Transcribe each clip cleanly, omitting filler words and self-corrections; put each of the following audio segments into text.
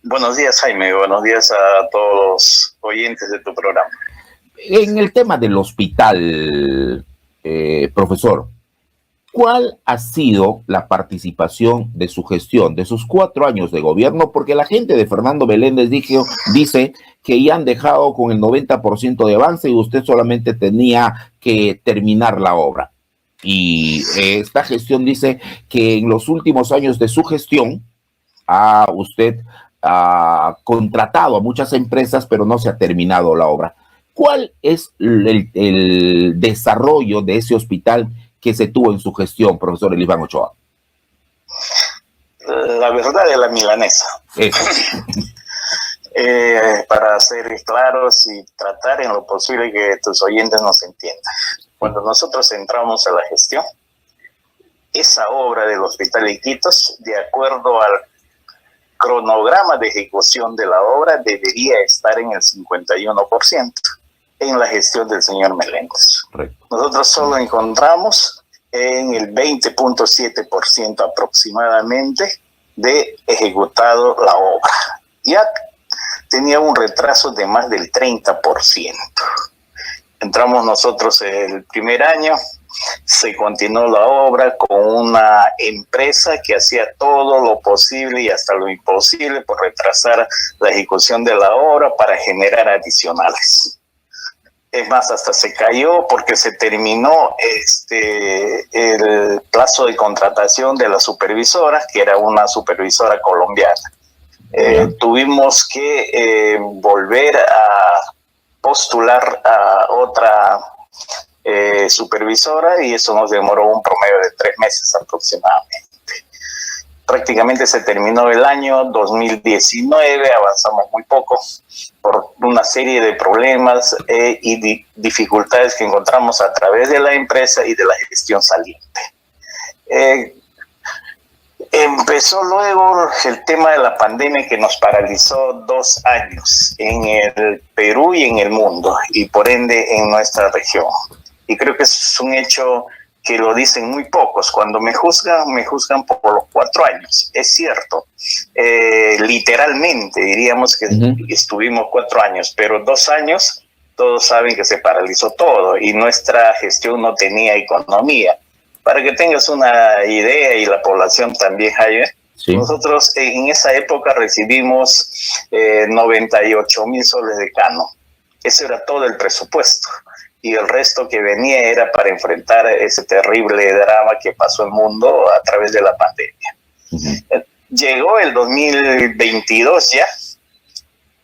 Buenos días, Jaime. Buenos días a todos los oyentes de tu programa. En el tema del hospital, profesor, ¿cuál ha sido la participación de su gestión, de sus 4 años de gobierno? Porque la gente de Fernando Meléndez dice que ya han dejado con el 90% de avance y usted solamente tenía que terminar la obra. Y esta gestión dice que en los últimos años de su gestión, usted ha contratado a muchas empresas, pero no se ha terminado la obra. ¿Cuál es el desarrollo de ese hospital que se tuvo en su gestión, profesor Elifán Ochoa? La verdad de la milanesa. Para ser claros y tratar en lo posible que tus oyentes nos entiendan. Cuando nosotros entramos a la gestión, esa obra del Hospital Iquitos, de acuerdo al cronograma de ejecución de la obra, debería estar en el 51% en la gestión del señor Meléndez. Correcto. Nosotros solo encontramos en el 20.7% aproximadamente de ejecutado la obra. Ya tenía un retraso de más del 30%. Entramos nosotros el primer año, se continuó la obra con una empresa que hacía todo lo posible y hasta lo imposible por retrasar la ejecución de la obra para generar adicionales. Es más, hasta se cayó porque se terminó el plazo de contratación de la supervisora, que era una supervisora colombiana. Tuvimos que volver a postular a otra supervisora y eso nos demoró un promedio de 3 meses aproximadamente. Prácticamente se terminó el año 2019, avanzamos muy poco por una serie de problemas y dificultades que encontramos a través de la empresa y de la gestión saliente. Empezó luego el tema de la pandemia que nos paralizó 2 años en el Perú y en el mundo y por ende en nuestra región. Y creo que es un hecho que lo dicen muy pocos. Cuando me juzgan por los 4 años. Es cierto, literalmente diríamos que estuvimos 4 años, pero 2 años todos saben que se paralizó todo y nuestra gestión no tenía economía. Para que tengas una idea y la población también, Jaime, sí. Nosotros en esa época recibimos 98,000 soles de cano. Ese era todo el presupuesto. Y el resto que venía era para enfrentar ese terrible drama que pasó el mundo a través de la pandemia. Llegó el 2022 ya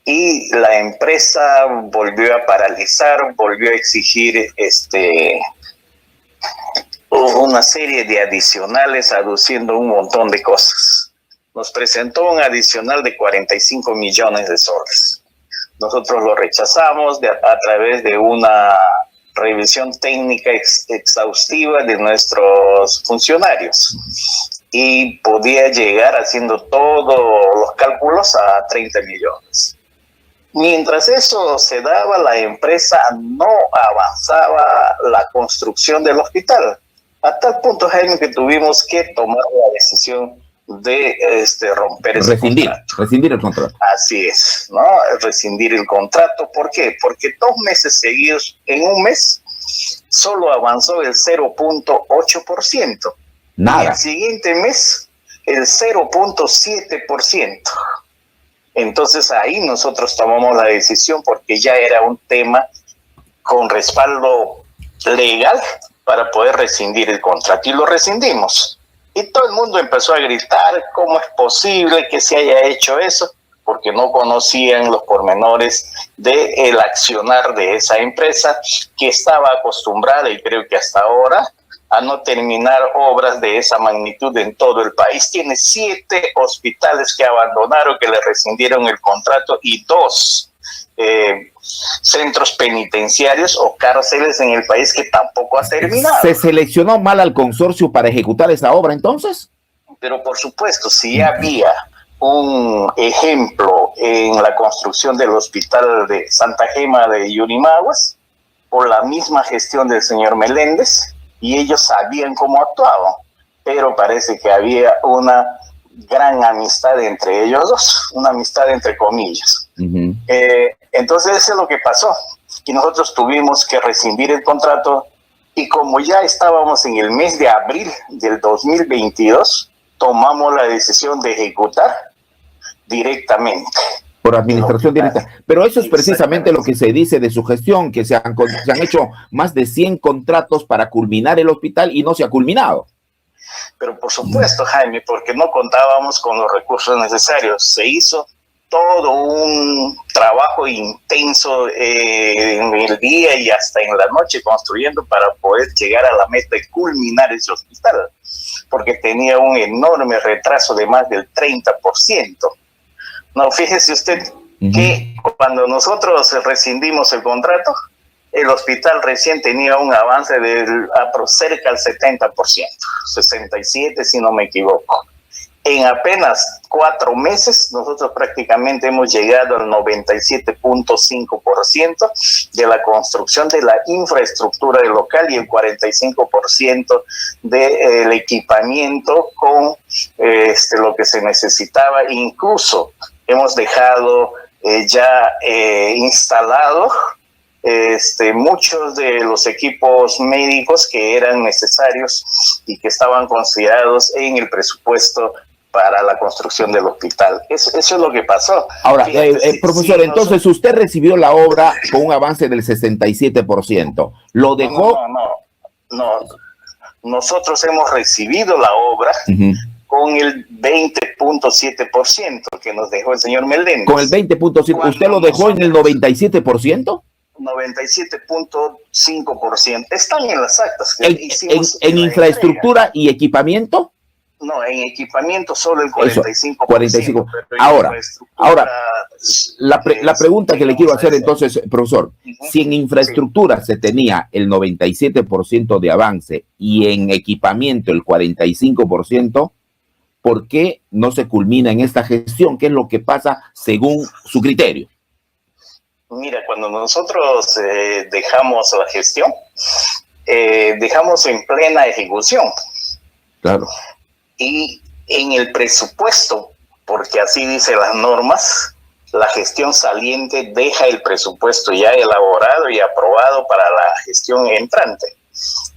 y la empresa volvió a paralizar, volvió a exigir una serie de adicionales aduciendo un montón de cosas. Nos presentó un adicional de 45 millones de soles. Nosotros lo rechazamos a través de una revisión técnica exhaustiva de nuestros funcionarios y podía llegar haciendo todos los cálculos a 30 millones. Mientras eso se daba, la empresa no avanzaba la construcción del hospital. A tal punto, Jaime, que tuvimos que tomar la decisión de romper ese contrato. Rescindir el contrato. Así es, ¿no? Rescindir el contrato. ¿Por qué? Porque 2 meses seguidos, en un mes, solo avanzó el 0.8%. Nada. Y el siguiente mes, el 0.7%. Entonces ahí nosotros tomamos la decisión porque ya era un tema con respaldo legal para poder rescindir el contrato y lo rescindimos. Y todo el mundo empezó a gritar cómo es posible que se haya hecho eso, porque no conocían los pormenores del accionar de esa empresa que estaba acostumbrada, y creo que hasta ahora, a no terminar obras de esa magnitud en todo el país. Tiene 7 hospitales que abandonaron, que le rescindieron el contrato, y 2 centros penitenciarios o cárceles en el país que tampoco ha terminado. ¿Se seleccionó mal al consorcio para ejecutar esa obra entonces? Pero por supuesto, si ya había un ejemplo en la construcción del hospital de Santa Gema de Yurimaguas, por la misma gestión del señor Meléndez, y ellos sabían cómo actuaban, pero parece que había una gran amistad entre ellos dos, una amistad entre comillas. Entonces eso es lo que pasó, y nosotros tuvimos que rescindir el contrato, y como ya estábamos en el mes de abril del 2022, tomamos la decisión de ejecutar directamente. Por administración directa. Pero eso es precisamente lo que se dice de su gestión, que se han hecho más de 100 contratos para culminar el hospital y no se ha culminado. Pero por supuesto, Jaime, porque no contábamos con los recursos necesarios. Se hizo todo un trabajo intenso en el día y hasta en la noche construyendo para poder llegar a la meta de culminar ese hospital, porque tenía un enorme retraso de más del 30%. No, fíjese usted que cuando nosotros rescindimos el contrato, el hospital recién tenía un avance de cerca del 70%, 67% si no me equivoco. En apenas 4 meses, nosotros prácticamente hemos llegado al 97.5% de la construcción de la infraestructura del local y el 45% del equipamiento con lo que se necesitaba. Incluso hemos dejado ya instalado muchos de los equipos médicos que eran necesarios y que estaban considerados en el presupuesto para la construcción del hospital. Eso es lo que pasó. Ahora, profesor, entonces usted recibió la obra con un avance del 67%. ¿Lo dejó? No. Nosotros hemos recibido la obra con el 20.7% que nos dejó el señor Meléndez. Con el 20.7%. ¿Usted lo dejó en el 97%? 97.5%. Están en las actas. ¿En infraestructura y equipamiento? No, en equipamiento solo el 45%. 45%. Ahora, la pregunta que le quiero hacer entonces, profesor, si en infraestructura se tenía el 97% de avance y en equipamiento el 45%, ¿por qué no se culmina en esta gestión? ¿Qué es lo que pasa según su criterio? Mira, cuando nosotros dejamos la gestión, dejamos en plena ejecución. Claro. Y en el presupuesto, porque así dice las normas, la gestión saliente deja el presupuesto ya elaborado y aprobado para la gestión entrante.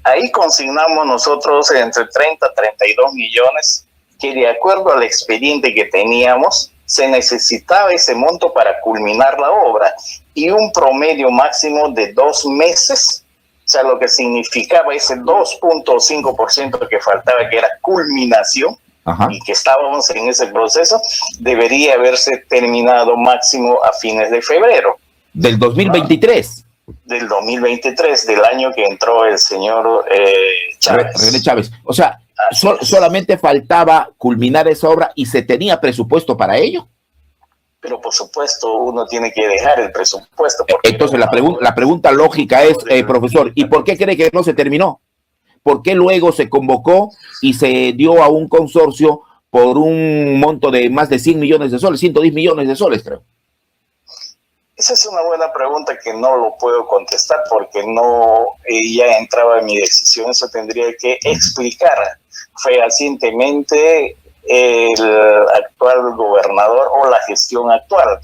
Ahí consignamos nosotros entre 30 a 32 millones, que de acuerdo al expediente que teníamos, se necesitaba ese monto para culminar la obra, y un promedio máximo de 2 meses. O sea, lo que significaba ese 2.5% que faltaba, que era culminación, y que estábamos en ese proceso, debería haberse terminado máximo a fines de febrero. ¿Del 2023? Del 2023, del año que entró el señor Chávez. René Chávez. O sea, solamente faltaba culminar esa obra y se tenía presupuesto para ello. Pero por supuesto uno tiene que dejar el presupuesto. Entonces la pregunta lógica es, profesor, ¿y por qué cree que no se terminó? ¿Por qué luego se convocó y se dio a un consorcio por un monto de más de 100 millones de soles, 110 millones de soles, creo? Esa es una buena pregunta que no lo puedo contestar porque no ya entraba en mi decisión. Eso tendría que explicar fehacientemente el actual gobernador o la gestión actual.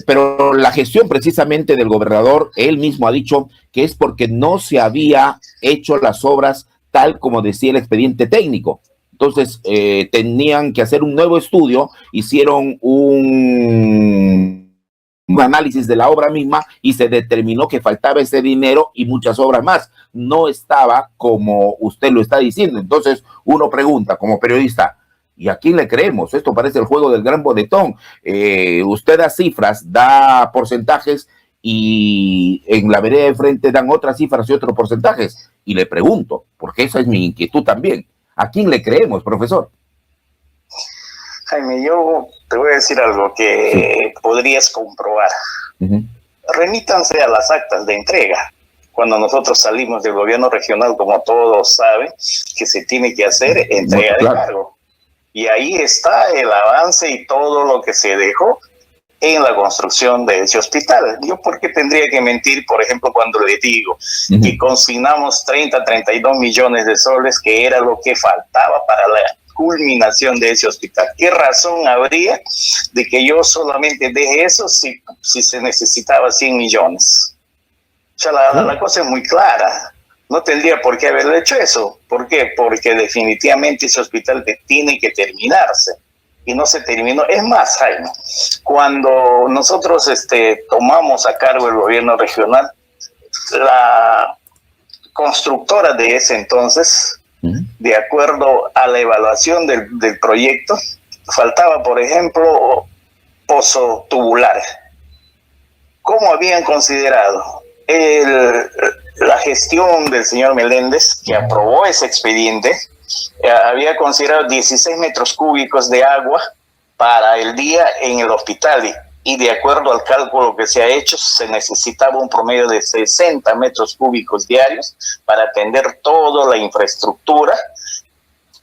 Pero la gestión precisamente del gobernador, él mismo ha dicho que es porque no se había hecho las obras tal como decía el expediente técnico. Entonces tenían que hacer un nuevo estudio, hicieron un análisis de la obra misma y se determinó que faltaba ese dinero y muchas obras más. No estaba como usted lo está diciendo. Entonces uno pregunta como periodista, ¿y a quién le creemos? Esto parece el juego del gran bonetón. Usted da cifras, da porcentajes y en la vereda de frente dan otras cifras y otros porcentajes. Y le pregunto, porque esa es mi inquietud también, ¿a quién le creemos, profesor? Jaime, yo te voy a decir algo que podrías comprobar. Remítanse a las actas de entrega. Cuando nosotros salimos del gobierno regional, como todos saben, que se tiene que hacer entrega de cargo. Y ahí está el avance y todo lo que se dejó en la construcción de ese hospital. Yo, ¿por qué tendría que mentir, por ejemplo, cuando le digo que consignamos 30, 32 millones de soles, que era lo que faltaba para la culminación de ese hospital. ¿Qué razón habría de que yo solamente deje eso si se necesitaba 100 millones? O sea, la cosa es muy clara. No tendría por qué haberlo hecho eso. ¿Por qué? Porque definitivamente ese hospital tiene que terminarse. Y no se terminó. Es más, Jaime, cuando nosotros tomamos a cargo el gobierno regional, la constructora de ese entonces, de acuerdo a la evaluación del proyecto, faltaba, por ejemplo, pozo tubular. ¿Cómo habían considerado? La gestión del señor Meléndez, que aprobó ese expediente, había considerado 16 metros cúbicos de agua para el día en el hospital, y de acuerdo al cálculo que se ha hecho, se necesitaba un promedio de 60 metros cúbicos diarios para atender toda la infraestructura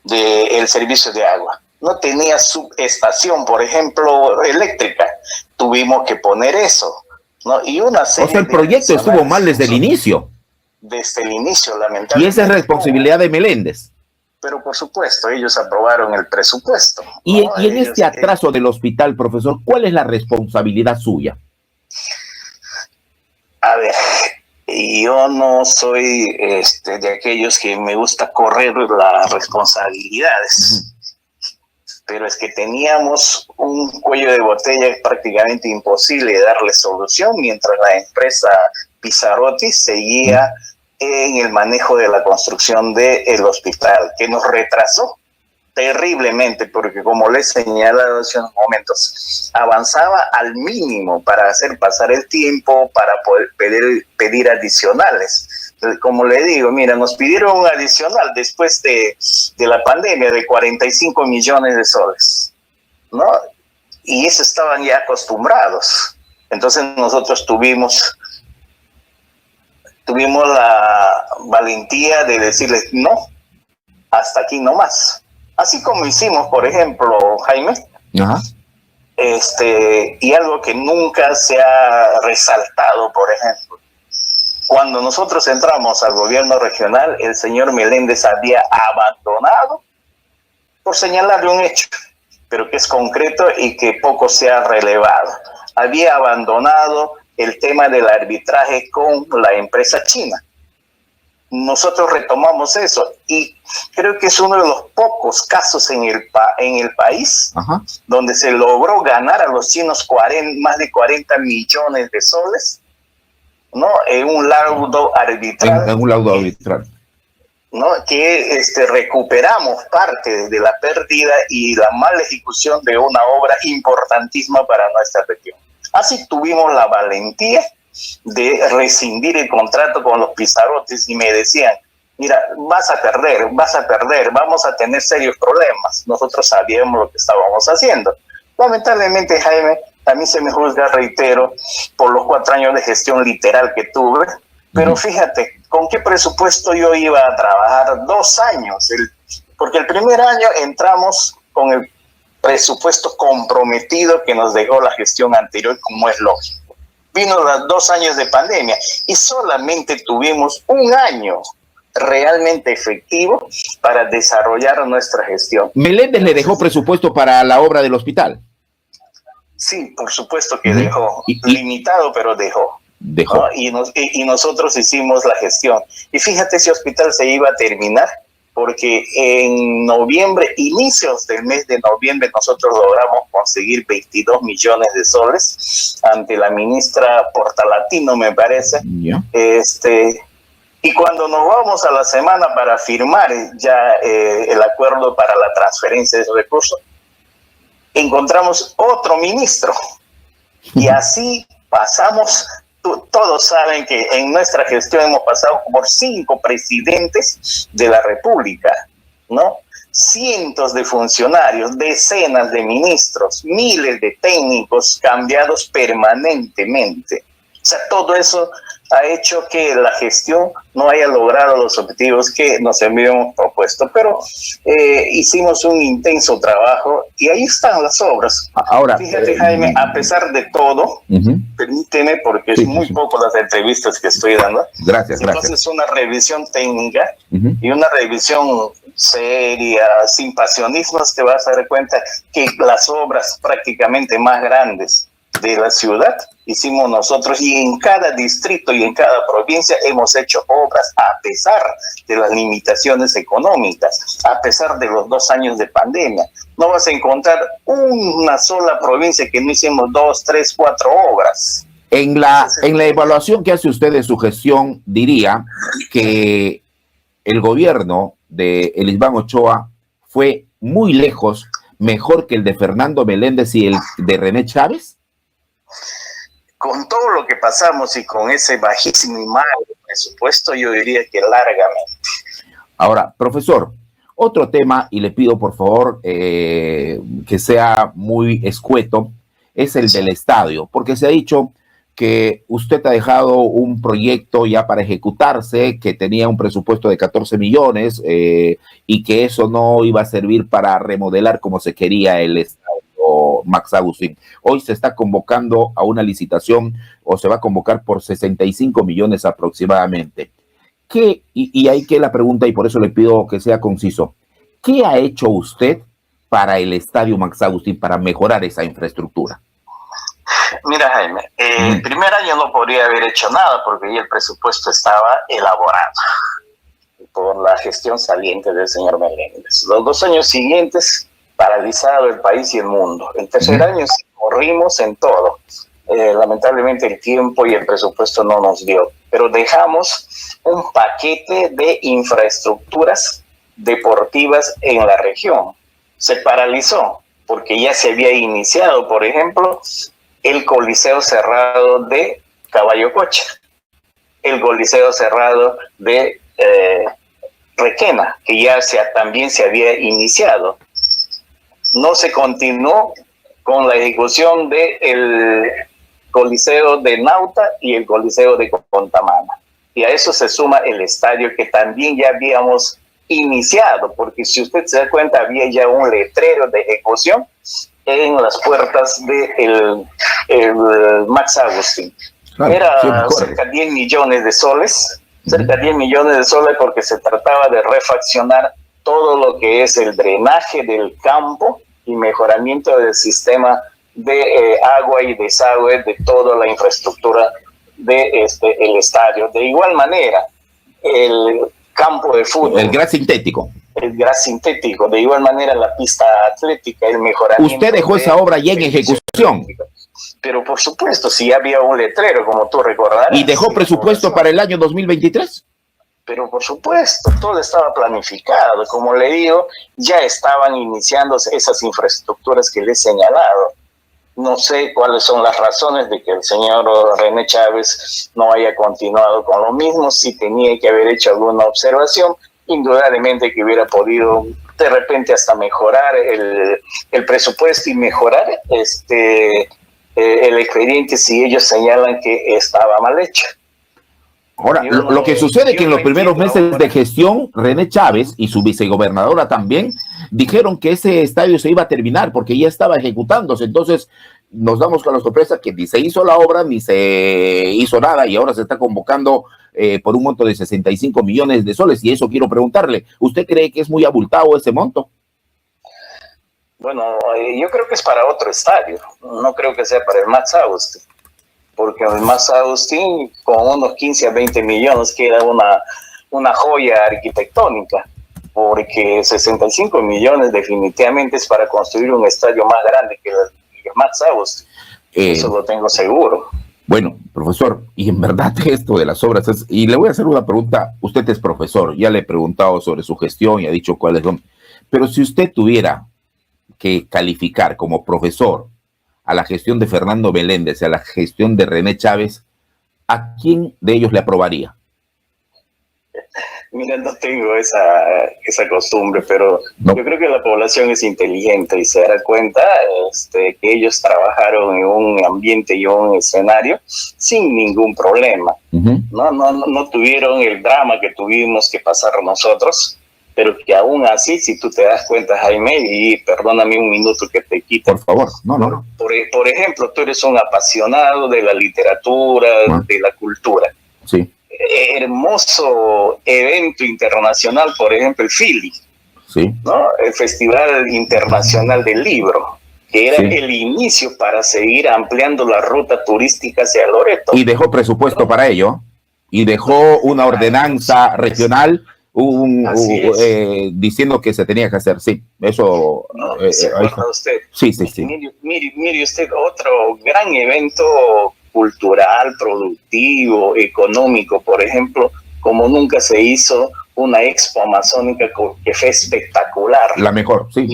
del servicio de agua. No tenía subestación, por ejemplo, eléctrica. Tuvimos que poner eso, ¿no? Y una serie, o sea, el proyecto estuvo mal desde el inicio. Desde el inicio, lamentablemente. Y esa es responsabilidad de Meléndez. Pero por supuesto, ellos aprobaron el presupuesto, ¿no? Y en este atraso del hospital, profesor, ¿cuál es la responsabilidad suya? A ver, yo no soy de aquellos que me gusta correr las responsabilidades. Pero es que teníamos un cuello de botella prácticamente imposible de darle solución, mientras la empresa Pizzarotti seguía en el manejo de la construcción del hospital, que nos retrasó terriblemente, porque como les he señalado hace unos momentos, avanzaba al mínimo para hacer pasar el tiempo, para poder pedir adicionales. Como le digo, mira, nos pidieron un adicional después de la pandemia de 45 millones de soles, ¿no? Y eso estaban ya acostumbrados. Entonces nosotros tuvimos la valentía de decirles no, hasta aquí no más. Así como hicimos, por ejemplo, Jaime, y algo que nunca se ha resaltado, por ejemplo, cuando nosotros entramos al gobierno regional, el señor Meléndez había abandonado, por señalarle un hecho, pero que es concreto y que poco se ha relevado, había abandonado el tema del arbitraje con la empresa china. Nosotros retomamos eso y creo que es uno de los pocos casos en el país donde se logró ganar a los chinos más de 40 millones de soles, ¿no? En un laudo arbitral. En un laudo arbitral. ¿No? Que recuperamos parte de la pérdida y la mala ejecución de una obra importantísima para nuestra región. Así tuvimos la valentía de rescindir el contrato con los Pizzarotis y me decían, mira, vas a perder, vamos a tener serios problemas. Nosotros sabíamos lo que estábamos haciendo. Lamentablemente, Jaime, a mí se me juzga, reitero, por los 4 años de gestión literal que tuve, pero fíjate, ¿con qué presupuesto yo iba a trabajar 2 años? Porque el primer año entramos con el presupuesto comprometido que nos dejó la gestión anterior, como es lógico. Vino los 2 años de pandemia y solamente tuvimos 1 año realmente efectivo para desarrollar nuestra gestión. ¿Meléndez le dejó presupuesto para la obra del hospital? Sí, por supuesto que dejó. Limitado, pero dejó. ¿No? Y nosotros hicimos la gestión. Y fíjate, ese hospital se iba a terminar porque en noviembre, inicios del mes de noviembre, nosotros logramos conseguir 22 millones de soles ante la ministra Portalatino, me parece. Y cuando nos vamos a la semana para firmar ya el acuerdo para la transferencia de esos recursos, encontramos otro ministro. Y así pasamos. Todos saben que en nuestra gestión hemos pasado por 5 presidentes de la República, ¿no? Cientos de funcionarios, decenas de ministros, miles de técnicos cambiados permanentemente. O sea, todo eso ha hecho que la gestión no haya logrado los objetivos que nos habíamos propuesto, pero hicimos un intenso trabajo y ahí están las obras. Ahora, fíjate, Jaime, a pesar de todo, permíteme, porque es muy poco las entrevistas que estoy dando. Gracias. Entonces, una revisión técnica y una revisión seria, sin pasionismos, te vas a dar cuenta que las obras prácticamente más grandes de la ciudad hicimos nosotros, y en cada distrito y en cada provincia hemos hecho obras a pesar de las limitaciones económicas, a pesar de los 2 años de pandemia. No vas a encontrar una sola provincia que no hicimos 2, 3, 4 obras. En la evaluación que hace usted de su gestión, diría que el gobierno de Elisban Ochoa fue muy lejos mejor que el de Fernando Meléndez y el de René Chávez. Con todo lo que pasamos y con ese bajísimo y malo presupuesto, yo diría que largamente. Ahora, profesor, otro tema, y le pido por favor que sea muy escueto, es el del estadio, porque se ha dicho que usted ha dejado un proyecto ya para ejecutarse, que tenía un presupuesto de 14 millones y que eso no iba a servir para remodelar como se quería el estadio Max Agustín. Hoy se está convocando a una licitación, o se va a convocar por 65 millones aproximadamente. ¿Qué? Y ahí que la pregunta, y por eso le pido que sea conciso. ¿Qué ha hecho usted para el estadio Max Agustín, para mejorar esa infraestructura? Mira, Jaime, el primer año no podría haber hecho nada porque ya el presupuesto estaba elaborado por la gestión saliente del señor Meléndez. Los 2 años siguientes, paralizado el país y el mundo. El tercer año sí, corrimos en todo. Lamentablemente el tiempo y el presupuesto no nos dio, pero dejamos un paquete de infraestructuras deportivas en la región. Se paralizó porque ya se había iniciado, por ejemplo, el Coliseo Cerrado de Caballococha, el Coliseo Cerrado de Requena, que ya también se había iniciado. No se continuó con la ejecución del Coliseo de Nauta y el Coliseo de Contamana. Y a eso se suma el estadio que también ya habíamos iniciado, porque si usted se da cuenta, había ya un letrero de ejecución en las puertas del Max Agustín. Era cerca de 10 millones de soles, cerca de 10 millones de soles, porque se trataba de refaccionar todo lo que es el drenaje del campo y mejoramiento del sistema de agua y desagüe de toda la infraestructura de el estadio. De igual manera, el campo de fútbol. El gras sintético. El gras sintético. De igual manera, la pista atlética, el mejoramiento. Usted dejó esa obra ya en ejecución. Pero por supuesto, si había un letrero, como tú recordarás. ¿Y dejó presupuesto para el año 2023? Pero por supuesto, todo estaba planificado. Como le digo, ya estaban iniciándose esas infraestructuras que le he señalado. No sé cuáles son las razones de que el señor René Chávez no haya continuado con lo mismo. Si tenía que haber hecho alguna observación, indudablemente que hubiera podido de repente hasta mejorar el presupuesto y mejorar el expediente si ellos señalan que estaba mal hecho. Ahora, lo que sucede es que en los primeros meses de gestión, René Chávez y su vicegobernadora también dijeron que ese estadio se iba a terminar porque ya estaba ejecutándose. Entonces, nos damos con la sorpresa que ni se hizo la obra, ni se hizo nada, y ahora se está convocando por un monto de 65 millones de soles. Y eso quiero preguntarle, ¿usted cree que es muy abultado ese monto? Bueno, yo creo que es para otro estadio. No creo que sea para el Max Agustín. Porque el Max Agustín con unos 15 a 20 millones queda una joya arquitectónica, porque 65 millones definitivamente es para construir un estadio más grande que el Max Agustín. Eso lo tengo seguro. Bueno, profesor, y en verdad esto de las obras es, y le voy a hacer una pregunta, usted es profesor, ya le he preguntado sobre su gestión y ha dicho cuáles son, pero si usted tuviera que calificar como profesor a la gestión de Fernando Meléndez y a la gestión de René Chávez, ¿a quién de ellos le aprobaría? Mira, no tengo esa costumbre, pero No. yo creo que la población es inteligente y se dará cuenta que ellos trabajaron en un ambiente y un escenario sin ningún problema. No tuvieron el drama que tuvimos que pasar nosotros, pero que aún así, si tú te das cuenta, Jaime, y perdóname un minuto que te quite. Por favor, no. Por ejemplo, tú eres un apasionado de la literatura, de la cultura. Sí. Hermoso evento internacional, por ejemplo, el Philly, sí. ¿no? El Festival Internacional del Libro, que era el inicio para seguir ampliando la ruta turística hacia Loreto. Y dejó presupuesto para ello, y dejó una ordenanza regional diciendo que se tenía que hacer, sí, eso... ¿Se acuerda usted? Sí. Mire usted, otro gran evento cultural, productivo, económico, por ejemplo, como nunca se hizo una expo amazónica que fue espectacular. La mejor, sí,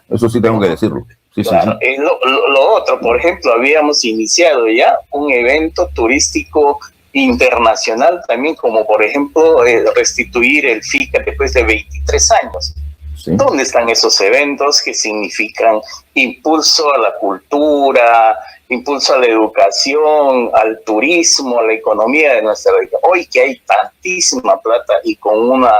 eso sí tengo que decirlo. Sí, claro. Sí. Lo otro, por ejemplo, habíamos iniciado ya un evento turístico internacional también, como por ejemplo restituir el FICA después de 23 años. Sí. ¿Dónde están esos eventos que significan impulso a la cultura, impulso a la educación, al turismo, a la economía de nuestra región? Hoy que hay tantísima plata y con una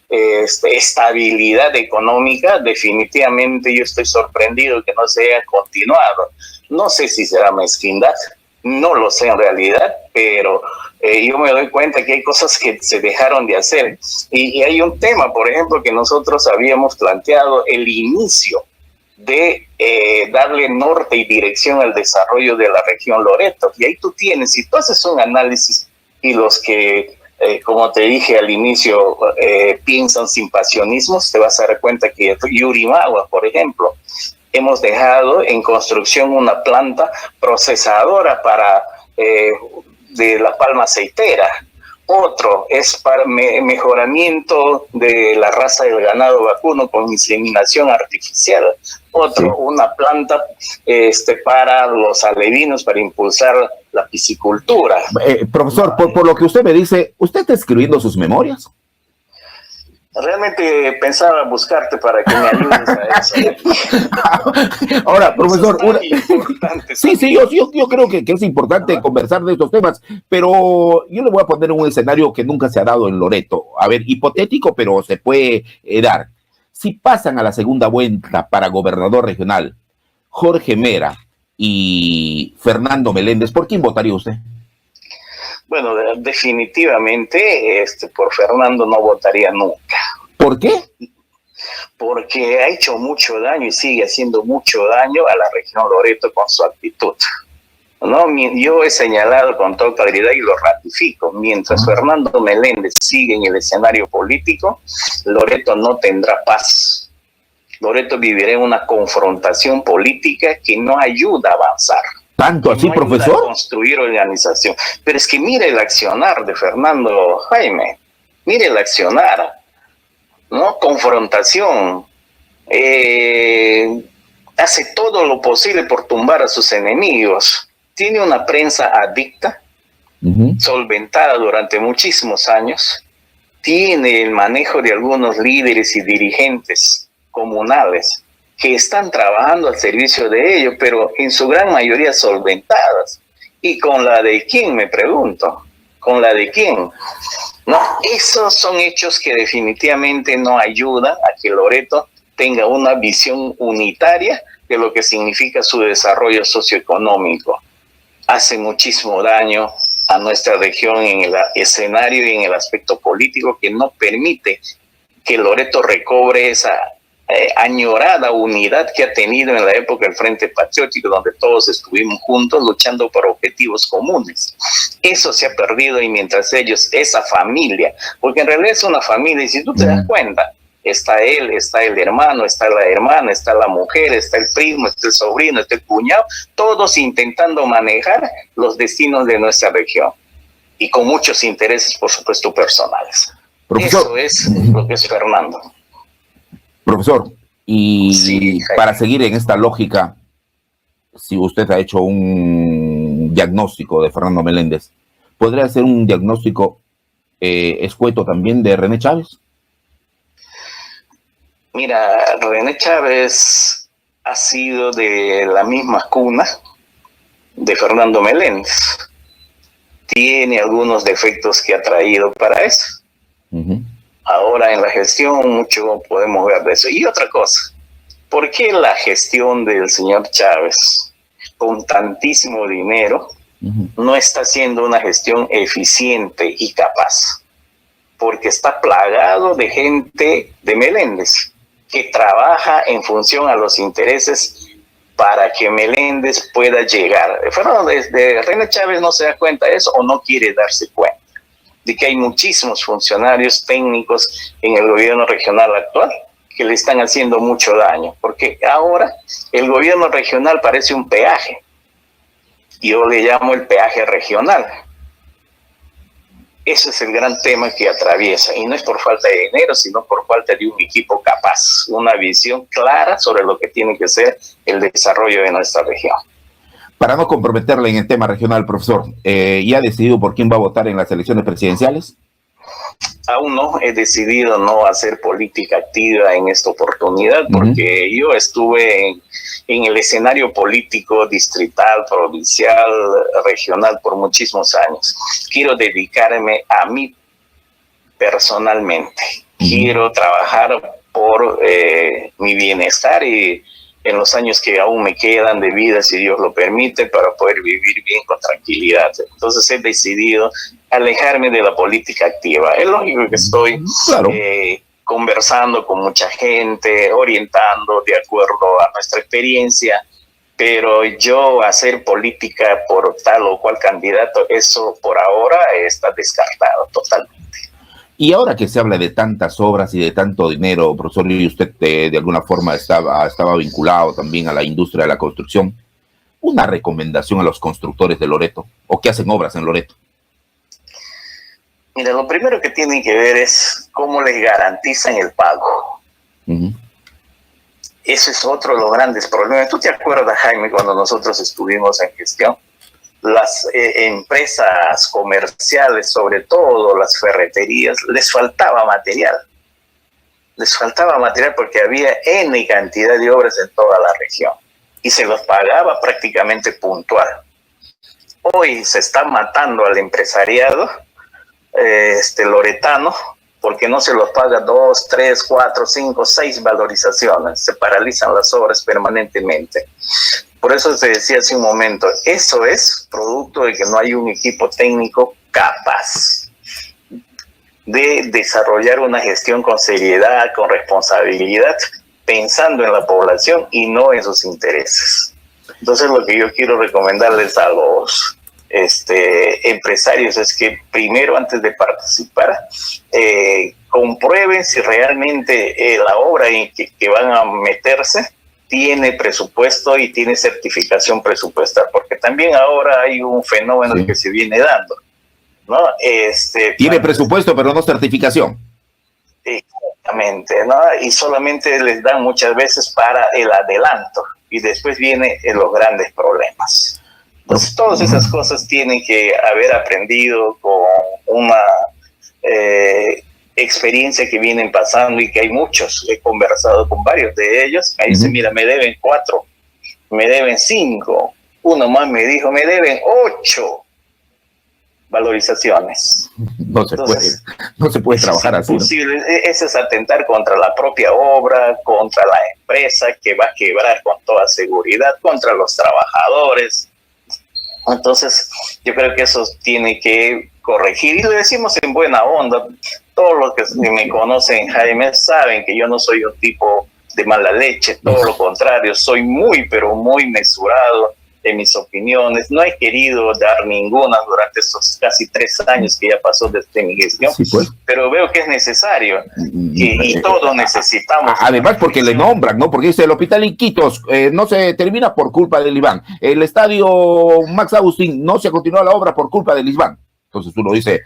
estabilidad económica, definitivamente yo estoy sorprendido que no se haya continuado. No sé si será mezquindad, no lo sé en realidad, pero yo me doy cuenta que hay cosas que se dejaron de hacer. Y hay un tema, por ejemplo, que nosotros habíamos planteado, el inicio de darle norte y dirección al desarrollo de la región Loreto. Y ahí tú tienes, si tú haces un análisis y los que, como te dije al inicio, piensan sin pasionismos, te vas a dar cuenta que Yurimagua, por ejemplo, hemos dejado en construcción una planta procesadora para de la palma aceitera. Otro es para mejoramiento de la raza del ganado vacuno con inseminación artificial. Otro, una planta para los alevinos, para impulsar la piscicultura. Profesor, por lo que usted me dice, ¿usted está escribiendo sus memorias? Realmente pensaba buscarte para que me ayudes a eso. Ahora, profesor, yo creo que es importante conversar de estos temas, pero yo le voy a poner un escenario que nunca se ha dado en Loreto. A ver, hipotético, pero se puede dar. Si pasan a la segunda vuelta para gobernador regional, Jorge Mera y Fernando Meléndez, ¿por quién votaría usted? Bueno, definitivamente por Fernando no votaría nunca. ¿Por qué? Porque ha hecho mucho daño y sigue haciendo mucho daño a la región Loreto con su actitud. ¿No? Yo he señalado con toda claridad y lo ratifico, mientras Fernando Meléndez sigue en el escenario político, Loreto no tendrá paz. Loreto vivirá en una confrontación política que no ayuda a avanzar. ¿Tanto así, profesor? A construir organización. Pero es que mire el accionar de Fernando Jaime, mire el accionar, ¿no? Confrontación. Hace todo lo posible por tumbar a sus enemigos. Tiene una prensa adicta, solventada durante muchísimos años. Tiene el manejo de algunos líderes y dirigentes comunales que están trabajando al servicio de ellos, pero en su gran mayoría solventadas. ¿Y con la de quién, me pregunto? ¿Con la de quién? No, esos son hechos que definitivamente no ayudan a que Loreto tenga una visión unitaria de lo que significa su desarrollo socioeconómico. Hace muchísimo daño a nuestra región en el escenario y en el aspecto político, que no permite que Loreto recobre esa añorada unidad que ha tenido en la época del Frente Patriótico, donde todos estuvimos juntos luchando por objetivos comunes. Eso se ha perdido, y mientras ellos, esa familia, porque en realidad es una familia, y si tú te das cuenta, está él, está el hermano, está la hermana, está la mujer, está el primo, está el sobrino, está el cuñado, todos intentando manejar los destinos de nuestra región, y con muchos intereses, por supuesto, personales. Profesor, eso es lo que es Fernando. Profesor, y para seguir en esta lógica, si usted ha hecho un diagnóstico de Fernando Meléndez, ¿podría hacer un diagnóstico escueto también de René Chávez? Mira, René Chávez ha sido de la misma cuna de Fernando Meléndez. Tiene algunos defectos que ha traído para eso. Ahora en la gestión mucho podemos ver de eso. Y otra cosa, ¿por qué la gestión del señor Chávez, con tantísimo dinero, no está haciendo una gestión eficiente y capaz? Porque está plagado de gente de Meléndez que trabaja en función a los intereses para que Meléndez pueda llegar. De René Chávez no se da cuenta de eso o no quiere darse cuenta de que hay muchísimos funcionarios técnicos en el gobierno regional actual que le están haciendo mucho daño, porque ahora el gobierno regional parece un peaje. Yo le llamo el peaje regional. Ese es el gran tema que atraviesa, y no es por falta de dinero, sino por falta de un equipo capaz, una visión clara sobre lo que tiene que ser el desarrollo de nuestra región. Para no comprometerle en el tema regional, profesor, ¿ya ha decidido por quién va a votar en las elecciones presidenciales? Aún no he decidido no hacer política activa en esta oportunidad, porque yo estuve en el escenario político distrital, provincial, regional por muchísimos años. Quiero dedicarme a mí personalmente. Quiero trabajar por mi bienestar y en los años que aún me quedan de vida, si Dios lo permite, para poder vivir bien con tranquilidad. Entonces he decidido alejarme de la política activa. Es lógico que estoy conversando con mucha gente, orientando de acuerdo a nuestra experiencia, pero yo hacer política por tal o cual candidato, eso por ahora está descartado totalmente. Y ahora que se habla de tantas obras y de tanto dinero, profesor, y usted de alguna forma estaba vinculado también a la industria de la construcción, una recomendación a los constructores de Loreto, o que hacen obras en Loreto. Mira, lo primero que tienen que ver es cómo les garantizan el pago. Ese es otro de los grandes problemas. ¿Tú te acuerdas, Jaime, cuando nosotros estuvimos en gestión? Las empresas comerciales, sobre todo las ferreterías, les faltaba material. Les faltaba material porque había N cantidad de obras en toda la región y se los pagaba prácticamente puntual. Hoy se está matando al empresariado loretano porque no se los paga 2, 3, 4, 5, 6 valorizaciones. Se paralizan las obras permanentemente. Por eso te decía hace un momento, eso es producto de que no hay un equipo técnico capaz de desarrollar una gestión con seriedad, con responsabilidad, pensando en la población y no en sus intereses. Entonces lo que yo quiero recomendarles a los empresarios es que primero, antes de participar, comprueben si realmente la obra en que van a meterse tiene presupuesto y tiene certificación presupuestal, porque también ahora hay un fenómeno que se viene dando, ¿no? Tiene presupuesto, pero no certificación. Exactamente, ¿no? Y solamente les dan muchas veces para el adelanto, y después vienen los grandes problemas. Entonces, todas esas cosas tienen que haber aprendido con una experiencia que vienen pasando y que hay muchos. He conversado con varios de ellos. Me dicen, mira, me deben 4, me deben 5. Uno más me dijo, me deben 8 valorizaciones. Entonces, no se puede trabajar así, ¿no? Eso es atentar contra la propia obra, contra la empresa que va a quebrar con toda seguridad, contra los trabajadores. Entonces, yo creo que eso tiene que corregir, y lo decimos en buena onda. Todos los que me conocen, Jaime, saben que yo no soy un tipo de mala leche, todo lo contrario, soy muy, pero muy mesurado en mis opiniones. No he querido dar ninguna durante estos casi 3 años que ya pasó desde mi gestión, pero veo que es necesario y todos necesitamos. Además, porque le nombran, ¿no? Porque dice, el hospital Iquitos no se termina por culpa del IBAN. El estadio Max Agustín no se continúa la obra por culpa del IBAN. Entonces uno dice,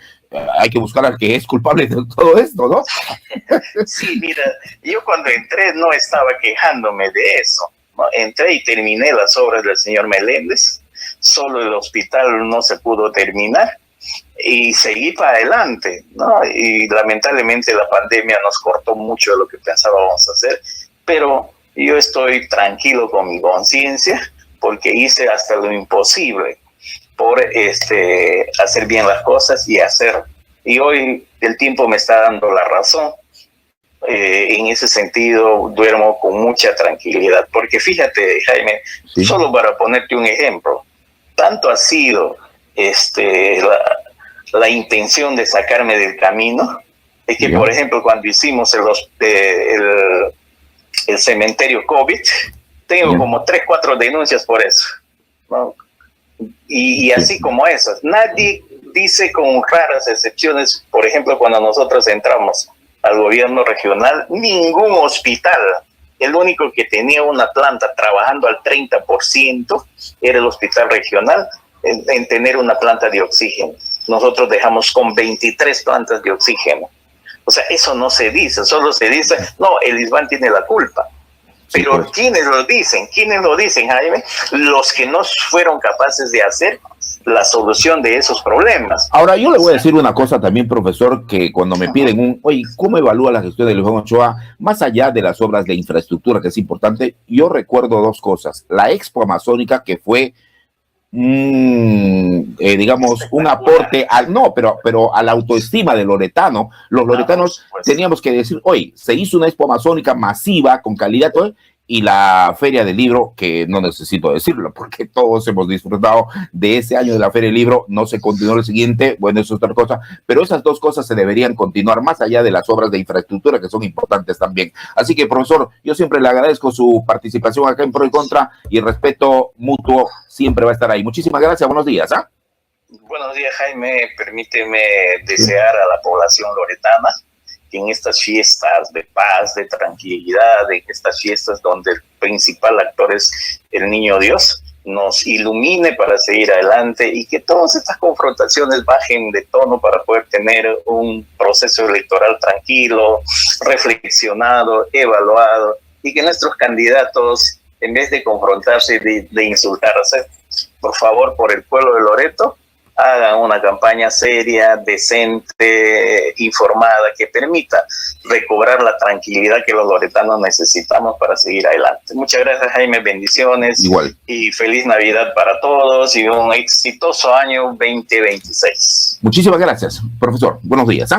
hay que buscar al que es culpable de todo esto, ¿no? Sí, mira, yo cuando entré no estaba quejándome de eso, ¿no? Entré y terminé las obras del señor Meléndez, solo el hospital no se pudo terminar, y seguir para adelante, ¿no? Y lamentablemente la pandemia nos cortó mucho de lo que pensábamos hacer, pero yo estoy tranquilo con mi conciencia porque hice hasta lo imposible por hacer bien las cosas y hacer. Y hoy el tiempo me está dando la razón. En ese sentido duermo con mucha tranquilidad, porque fíjate, Jaime, sí, solo para ponerte un ejemplo, tanto ha sido la intención de sacarme del camino, es que, por ejemplo, cuando hicimos el cementerio COVID, tengo como 3, 4 denuncias por eso, ¿no? Y así como esas, nadie dice, con raras excepciones, por ejemplo, cuando nosotros entramos al gobierno regional, ningún hospital, el único que tenía una planta trabajando al 30% era el hospital regional en tener una planta de oxígeno. Nosotros dejamos con 23 plantas de oxígeno. O sea, eso no se dice, solo se dice, no, el ISBAN tiene la culpa. Pero pues, ¿quiénes lo dicen? ¿Quiénes lo dicen, Jaime? Los que no fueron capaces de hacer la solución de esos problemas. Ahora, yo le voy a decir una cosa también, profesor, que cuando me piden oye, ¿cómo evalúa la gestión de Luis Ochoa? Más allá de las obras de infraestructura, que es importante, yo recuerdo 2 cosas. La Expo Amazónica, que fue digamos, un aporte pero a la autoestima de loretano. Los loretanos teníamos que decir, oye, se hizo una Expo Amazónica masiva, con calidad, y la Feria del Libro, que no necesito decirlo, porque todos hemos disfrutado de ese año de la Feria del Libro, no se continuó el siguiente, bueno, eso es otra cosa, pero esas 2 cosas se deberían continuar, más allá de las obras de infraestructura, que son importantes también. Así que, profesor, yo siempre le agradezco su participación acá en Pro y Contra, y el respeto mutuo siempre va a estar ahí. Muchísimas gracias, buenos días. Buenos días, Jaime. Permíteme desear a la población loretana que en estas fiestas de paz, de tranquilidad, en estas fiestas donde el principal actor es el Niño Dios, nos ilumine para seguir adelante y que todas estas confrontaciones bajen de tono para poder tener un proceso electoral tranquilo, reflexionado, evaluado, y que nuestros candidatos, en vez de confrontarse, de insultarse, por favor, por el pueblo de Loreto, hagan una campaña seria, decente, informada, que permita recobrar la tranquilidad que los loretanos necesitamos para seguir adelante. Muchas gracias, Jaime, bendiciones. Igual. Y feliz Navidad para todos y un exitoso año 2026. Muchísimas gracias, profesor. Buenos días.